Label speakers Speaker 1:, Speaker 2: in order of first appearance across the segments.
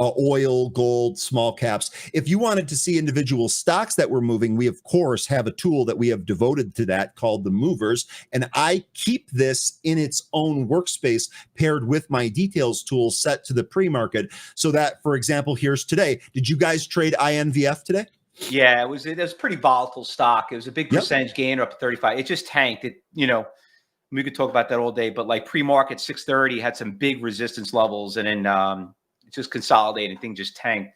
Speaker 1: oil, gold, small caps. If you wanted to see individual stocks that were moving, we of course have a tool that we have devoted to that called the movers. And I keep this in its own workspace paired with my details tool set to the pre-market so that, for example, here's today. Did you guys trade INVF today?
Speaker 2: Yeah, it was pretty volatile stock. It was a big percentage gain up to 35. It just tanked. We could talk about that all day, but like pre-market 630 had some big resistance levels, and then it just consolidated. Thing just tanked.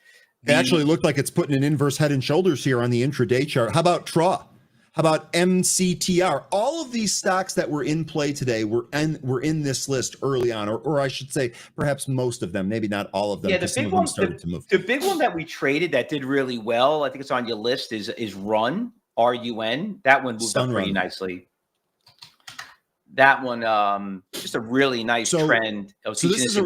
Speaker 1: It actually looked like it's putting an inverse head and shoulders here on the intraday chart. How about TRA? How about MCTR? All of these stocks that were in play today were in this list early on, or I should say perhaps most of them, maybe not all of them.
Speaker 2: Yeah, the big one started to move. The big one that we traded that did really well, I think it's on your list, is RUN, RUN. That one moved up pretty nicely. That one, just a really nice trend.
Speaker 1: So this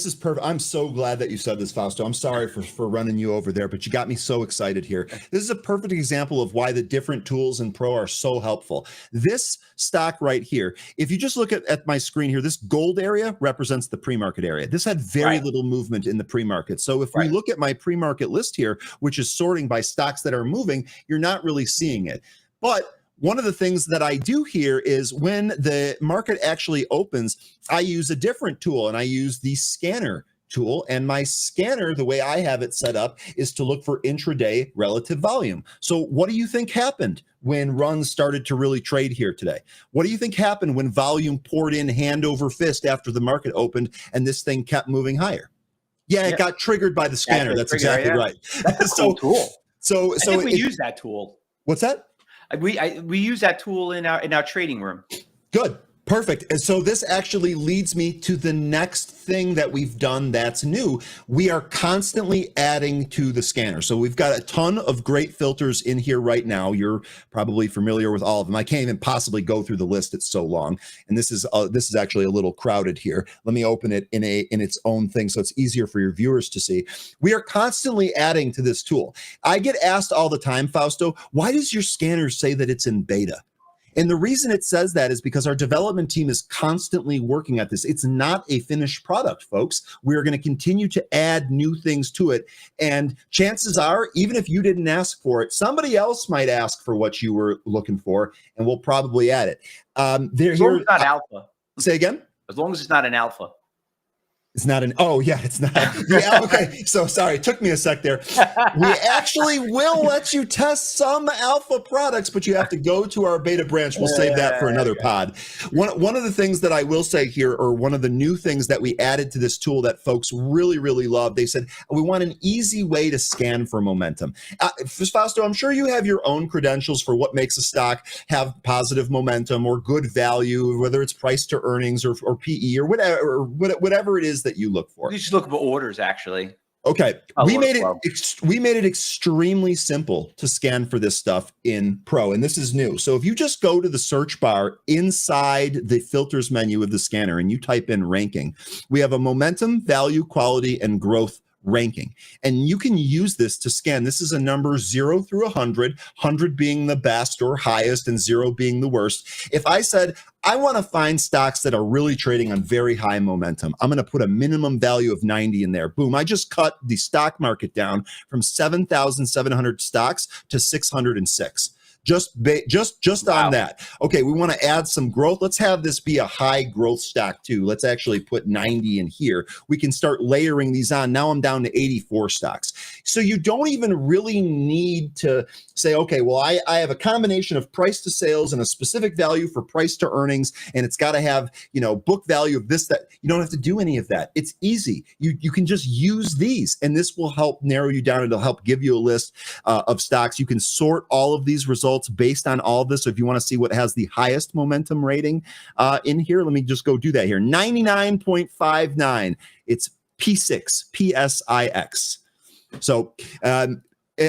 Speaker 1: is perfect. I'm so glad that you said this, Fausto. I'm sorry for running you over there, but you got me so excited here. This is a perfect example of why the different tools in Pro are so helpful. This stock right here, if you just look at my screen here, this gold area represents the pre-market area. This had very little movement in the pre-market. So if we look at my pre-market list here, which is sorting by stocks that are moving, you're not really seeing it. But one of the things that I do here is when the market actually opens, I use a different tool, and I use the scanner tool. And my scanner, the way I have it set up, is to look for intraday relative volume. So what do you think happened when runs started to really trade here today? What do you think happened when volume poured in hand over fist after the market opened and this thing kept moving higher? Yeah, it got triggered by the scanner. That's exactly right.
Speaker 2: That's a cool tool.
Speaker 1: So
Speaker 2: I think we use that tool.
Speaker 1: What's that?
Speaker 2: We use that tool in our trading room.
Speaker 1: Good. Perfect. And so this actually leads me to the next thing that we've done that's new. We are constantly adding to the scanner. So we've got a ton of great filters in here right now. You're probably familiar with all of them. I can't even possibly go through the list. It's so long. And this is actually a little crowded here. Let me open it in its own thing so it's easier for your viewers to see. We are constantly adding to this tool. I get asked all the time, Fausto, why does your scanner say that it's in beta? And the reason it says that is because our development team is constantly working at this. It's not a finished product, folks. We're going to continue to add new things to it. And chances are, even if you didn't ask for it, somebody else might ask for what you were looking for, and we'll probably add it.
Speaker 2: As long as it's not alpha.
Speaker 1: Say again?
Speaker 2: As long as it's not an alpha.
Speaker 1: It's not an, oh yeah, it's not. Yeah, okay. So sorry, it took me a sec there. We actually will let you test some alpha products, but you have to go to our beta branch. We'll save that for another pod. One of the things that I will say here, or one of the new things that we added to this tool that folks really, really love, they said, we want an easy way to scan for momentum. Fausto, I'm sure you have your own credentials for what makes a stock have positive momentum or good value, whether it's price to earnings or PE or whatever it is that you look for.
Speaker 2: You just look for orders, actually.
Speaker 1: Okay, we made it extremely simple to scan for this stuff in Pro, and this is new. So if you just go to the search bar inside the filters menu of the scanner and you type in ranking, we have a momentum, value, quality, and growth ranking. And you can use this to scan. This is a number 0 through 100, 100 being the best or highest and 0 being the worst. If I said, I want to find stocks that are really trading on very high momentum, I'm going to put a minimum value of 90 in there. Boom. I just cut the stock market down from 7,700 stocks to 606. Just on that. Okay, we want to add some growth. Let's have this be a high growth stock too. Let's actually put 90 in here. We can start layering these on. Now I'm down to 84 stocks. So you don't even really need to say, okay, well, I have a combination of price to sales and a specific value for price to earnings, and it's got to have, book value of this, that. You don't have to do any of that. It's easy. You can just use these, and this will help narrow you down. It'll help give you a list of stocks. You can sort all of these results based on all of this. So if you want to see what has the highest momentum rating in here, let me just go do that here. 99.59. It's P6, PSIX. So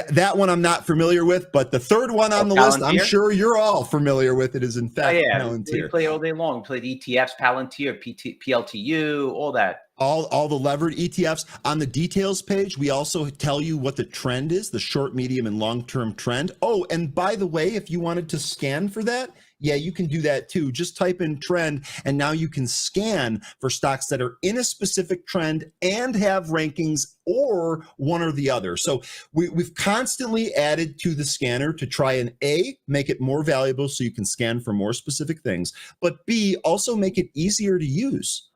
Speaker 1: that one I'm not familiar with, but the third one on the list, I'm sure you're all familiar with. It is in fact Palantir.
Speaker 2: We play all day long. We played ETFs, Palantir, PLTU, all that.
Speaker 1: All the levered ETFs. On the details page, we also tell you what the trend is, the short, medium, and long-term trend. Oh, and by the way, if you wanted to scan for that, Yeah, you can do that too. Just type in trend, and now you can scan for stocks that are in a specific trend and have rankings, or one or the other. So we've constantly added to the scanner to try and A, make it more valuable so you can scan for more specific things, but B, also make it easier to use.